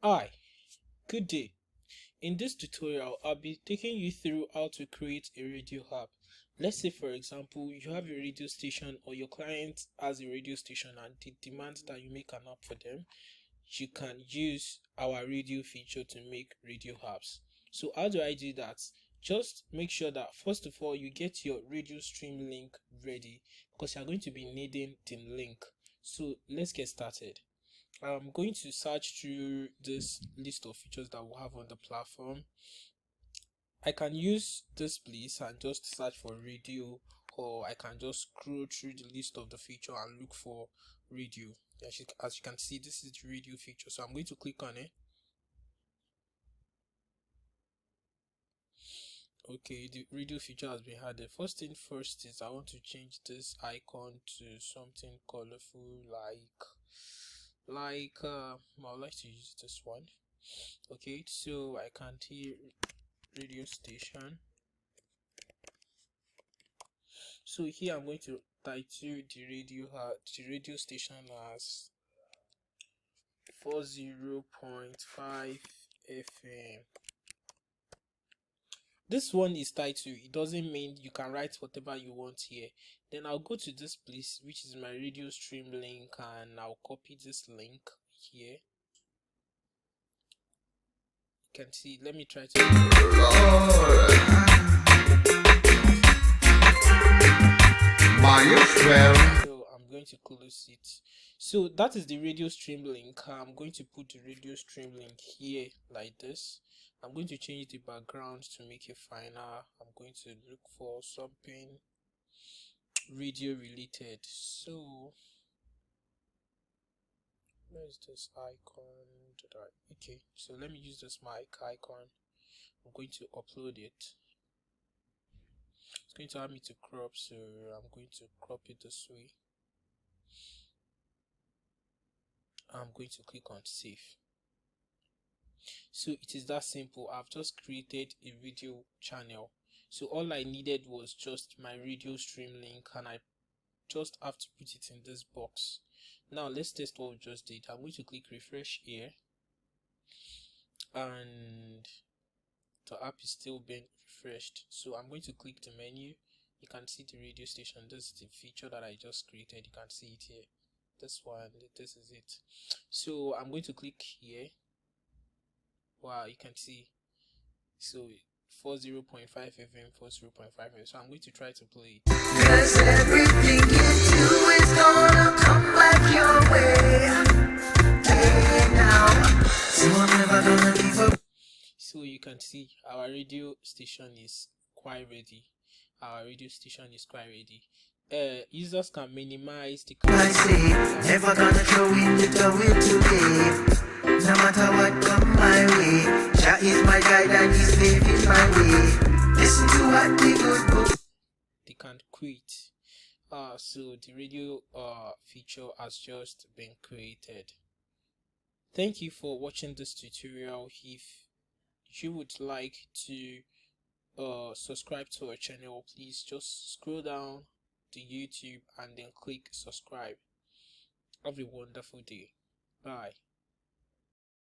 Hi, good day. In this tutorial, I'll be taking you through how to create a radio app. Let's say, for example, you have a radio station or your client has a radio station and they demand that you make an app for them. You can use our radio feature to make radio apps. So how do I do that? Just make sure that first of all you get your radio stream link ready because you're going to be needing the link. So let's get started. I'm going to search through this list of features that we have on the platform. I can use this place and just search for radio, or I can just scroll through the list of the feature and look for radio. As you can see, this is the radio feature, so I'm going to click on it. Okay, the radio feature has been added. First thing first is I want to change this icon to something colorful, I would like to use this one. Okay, so I can hear radio station. So here I'm going to title the radio station as 40.5 FM. This one is titled. It doesn't mean you can write whatever you want here. Then I'll go to this place, which is my radio stream link, and I'll copy this link here. You can see, let me try to so I'm going to close it. So that is the radio stream link. I'm going to put the radio stream link here like this. I'm going to change the background to make it finer. I'm going to look for something radio related. So where's this icon? Okay, so let me use this mic icon. I'm going to upload it. It's going to allow me to crop, so I'm going to crop it this way. I'm going to click on save. So it is that simple. I've just created a video channel. So all I needed was just my radio stream link, and I just have to put it in this box. Now let's test what we just did. I'm going to click refresh here, and the app is still being refreshed. So I'm going to click the menu. You can see the radio station. This is the feature that I just created. You can see it here. This one, this is it. So I'm going to click here. Wow, you can see. So 40.5 FM, 40.5 FM. So I'm going to try to play it. 'Cause everything you do is gonna come back your way. Hey now. So I'm never gonna give up. So you can see our radio station is quite ready. Users can minimize the I say, never gonna throw in the towel today. No matter what come my way, Jah is my guide and he's paving my way. Listen to what the good book. They can't quit. So the radio feature has just been created. Thank you for watching this tutorial. If you would like to subscribe to our channel, please just scroll down to YouTube and then click subscribe. Have a wonderful day. Bye.